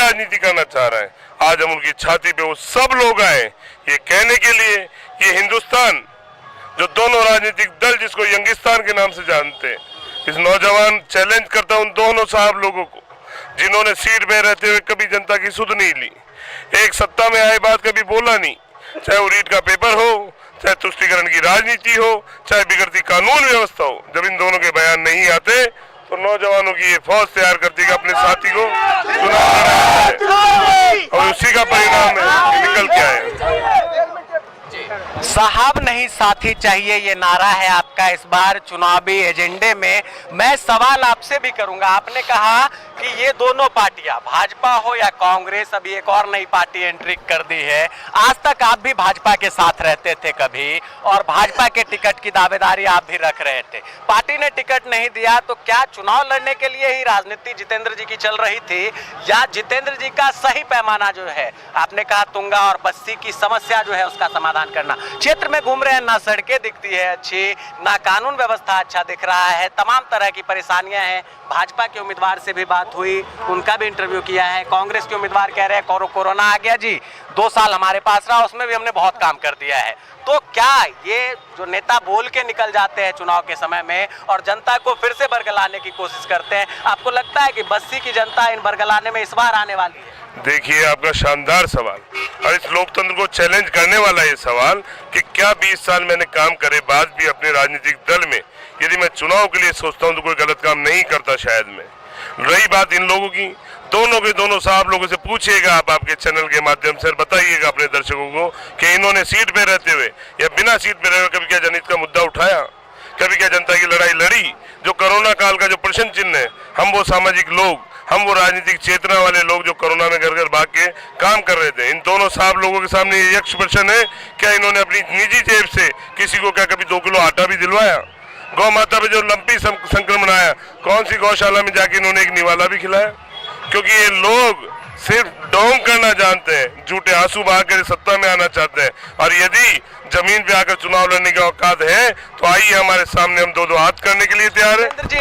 राजनीति करना चाह रहे हैं। आज हम उनकी छाती पे वो सब लोग आए ये कहने के लिए, ये हिंदुस्तान जो दोनों राजनीतिक दल जिसको यंगिस्तान के नाम से जानते हैं, इस नौजवान चैलेंज करता उन दोनों साहब लोगों को जिन्होंने सीट में रहते हुए कभी जनता की सुध नहीं ली, एक सत्ता में आए बात कभी बोला नहीं, चाहे वो रीट का पेपर हो, चाहे तुष्टीकरण की राजनीति हो, चाहे बिगड़ती कानून व्यवस्था हो। जब इन दोनों के बयान नहीं आते तो नौजवानों की ये फौज तैयार करती है अपने साथी को चुनाव लड़ाना और उसी का परिणाम है निकल के आए। साहब नहीं साथी चाहिए, ये नारा है आपका इस बार चुनावी एजेंडे में। मैं सवाल आपसे भी करूंगा, आपने कहा कि ये दोनों पार्टियां भाजपा हो या कांग्रेस, अभी एक और नई पार्टी एंट्री कर दी है। आज तक आप भी भाजपा के साथ रहते थे कभी, और भाजपा के टिकट की दावेदारी आप भी रख रहे थे। पार्टी ने टिकट नहीं दिया तो क्या चुनाव लड़ने के लिए ही राजनीति जितेंद्र जी की चल रही थी, या जितेंद्र जी का सही पैमाना जो है, आपने कहा तुंगा और बस्सी की समस्या जो है उसका समाधान करना। क्षेत्र में घूम रहे हैं, ना सड़कें दिखती है अच्छी, ना कानून व्यवस्था अच्छा दिख रहा है, तमाम तरह की परेशानियां हैं। भाजपा के उम्मीदवार से भी बात हुई, उनका भी इंटरव्यू किया है। कांग्रेस के उम्मीदवार कह रहे हैं कोरोना आ गया जी, 2 साल हमारे पास रहा, उसमें भी हमने बहुत काम कर दिया है। तो क्या ये जो नेता बोल के निकल जाते हैं चुनाव के समय में और जनता को फिर से बरगलाने की कोशिश करते हैं, आपको लगता है कि बस्सी की जनता इन बरगलाने में इस बार आने वाली है? देखिए, आपका शानदार सवाल और इस लोकतंत्र को चैलेंज करने वाला ये सवाल कि क्या 20 साल मैंने काम करे बाद भी अपने राजनीतिक दल में यदि मैं चुनाव के लिए सोचता हूं तो कोई गलत काम नहीं करता शायद मैं। रही बात इन लोगों की, दोनों के दोनों साहब लोगों से पूछिएगा आप आपके चैनल के माध्यम से, बताइएगा अपने दर्शकों को कि इन्होंने सीट पे रहते हुए या बिना सीट पे रहे हुए कभी क्या जनहित का मुद्दा उठाया, कभी क्या जनता की लड़ाई लड़ी? जो कोरोना काल का जो प्रश्न चिन्ह है, हम वो सामाजिक लोग, हम वो राजनीतिक चेतना वाले लोग जो कोरोना में घर घर भाग के काम कर रहे थे, इन दोनों साहब लोगों के सामने ये यक्ष प्रश्न है, क्या इन्होंने अपनी निजी जेब से किसी को क्या कभी 2 किलो आटा भी दिलवाया? गौ माता पे जो लंपी संक्रमण आया, कौन सी गौशाला में जाके इन्होंने एक निवाला भी खिलाया? क्योंकि ये लोग सिर्फ डोंग करना जानते हैं, झूठे आंसू बहाकर सत्ता में आना चाहते हैं। और यदि जमीन पे आकर चुनाव लड़ने की औकात है तो आइए हमारे सामने, हम 2-2 हाथ करने के लिए तैयार है। जी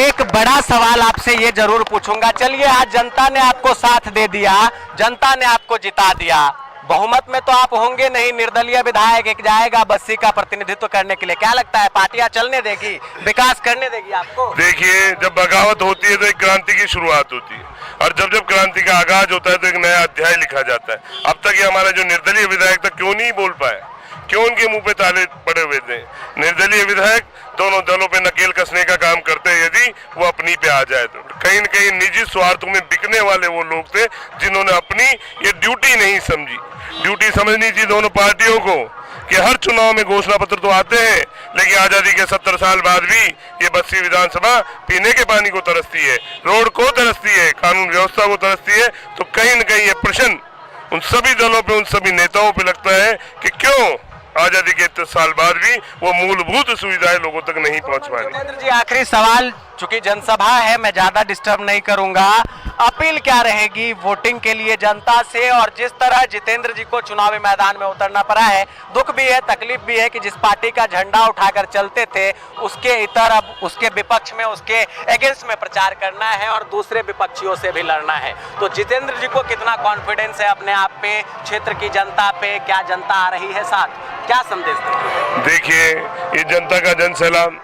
एक बड़ा सवाल आपसे ये जरूर पूछूंगा। चलिए, आज जनता ने आपको साथ दे दिया, जनता ने आपको जिता दिया, बहुमत में तो आप होंगे नहीं, निर्दलीय विधायक एक जाएगा बस्सी का प्रतिनिधित्व करने के लिए। क्या लगता है पार्टियां चलने देगी, विकास करने देगी आपको? देखिए, जब बगावत होती है तो एक क्रांति की शुरुआत होती है, और जब जब क्रांति का आगाज होता है तो एक नया अध्याय लिखा जाता है। अब तक ये हमारा जो निर्दलीय विधायक था क्यों नहीं बोल पाए, क्यों उनके मुंह पे ताले पड़े हुए थे? निर्दलीय विधायक दोनों दलों पे नकेल कसने का काम करते हैं, यदि वो अपनी पे आ जाए तो। कहीं न कहीं निजी स्वार्थों में बिकने वाले वो लोग थे जिन्होंने अपनी ये ड्यूटी नहीं समझी। ड्यूटी समझनी चाहिए दोनों पार्टियों को कि हर चुनाव में घोषणा पत्र तो आते हैं, लेकिन आजादी के 70 साल बाद भी ये बस्सी विधानसभा पीने के पानी को तरसती है, रोड को तरसती है, कानून व्यवस्था को तरसती है। तो कहीं न कहीं ये प्रश्न उन सभी दलों पे, उन सभी नेताओं पे लगता है कि क्यों आजादी के 30 साल बाद भी वो मूलभूत सुविधाएं लोगों तक नहीं पहुंच पा रही। जितेंद्र जी, आखिरी सवाल, चूंकि जनसभा है मैं ज्यादा डिस्टर्ब नहीं करूंगा, अपील क्या रहेगी वोटिंग के लिए जनता से? और जिस तरह जितेंद्र जी को चुनावी मैदान में उतरना पड़ा है, दुख भी है, तकलीफ भी है कि जिस पार्टी का झंडा उठाकर चलते थे उसके इतर अब उसके विपक्ष में, उसके अगेंस्ट में प्रचार करना है और दूसरे विपक्षियों से भी लड़ना है। तो जितेंद्र जी को कितना कॉन्फिडेंस है अपने आप पे, क्षेत्र की जनता पे? क्या जनता आ रही है साथ? क्या संदेश देंगे? देखिए, ये जनता का जन सैलाब,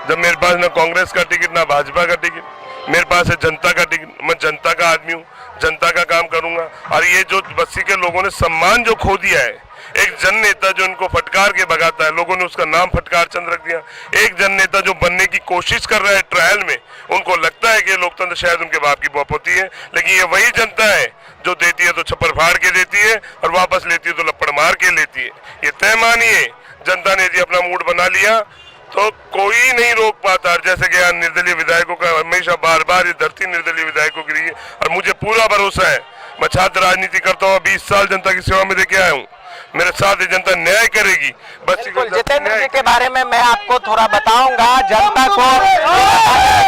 जब मेरे पास ना कांग्रेस का टिकट ना भाजपा का टिकट, मेरे पास है जनता का टिकट, मैं जनता का आदमी हूँ, जनता का काम करूंगा। और ये जो बस्सी के लोगों ने सम्मान जो खो दिया है, एक जन नेता जो इनको फटकार के भगाता है, लोगों ने उसका नाम फटकार चंद रख दिया। एक जन नेता जो बनने की कोशिश कर रहा है ट्रायल में, उनको लगता है कि लोकतंत्र शायद उनके बाप की बौप होती है, लेकिन ये वही जनता है जो देती है तो छप्पर फाड़ के देती है और वापस लेती है तो लपड़ मार के लेती है। ये तय मानिए, जनता ने यदि अपना मूड बना लिया तो कोई नहीं रोक पाता। जैसे कि यहाँ निर्दलीय विधायकों का हमेशा बार बार ये धरती निर्दलीय विधायकों के लिए, और मुझे पूरा भरोसा है, मैं छात्र राजनीति करता हूँ, 20 साल जनता की सेवा में देके आया हूँ, मेरे साथ जनता न्याय करेगी। बस जितेंद्र जी के बारे में मैं आपको थोड़ा बताऊंगा, जनता को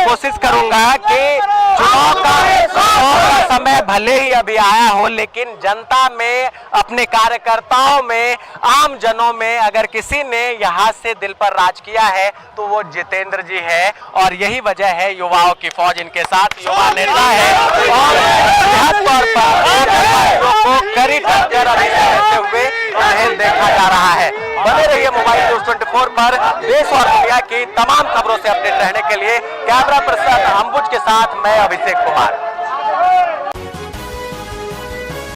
कोशिश करूंगा कि चुनाव का समय भले ही अभी आया हो, लेकिन जनता में, अपने कार्यकर्ताओं में, आम जनों में अगर किसी ने यहाँ से दिल पर राज किया है तो वो जितेंद्र जी है। और यही वजह है युवाओं की फौज इनके साथ, युवा नेता है और बृहद तौर पर को कड़ी टक्कर अभी देते हुए उन्हें देखा जा रहा है। बने रहिए मोबाइल न्यूज 24 पर। देश और दुनिया की तमाम खबरों से अपडेट रहने के लिए कैमरा पर्सन अंबुज के साथ मैं अभिषेक कुमार।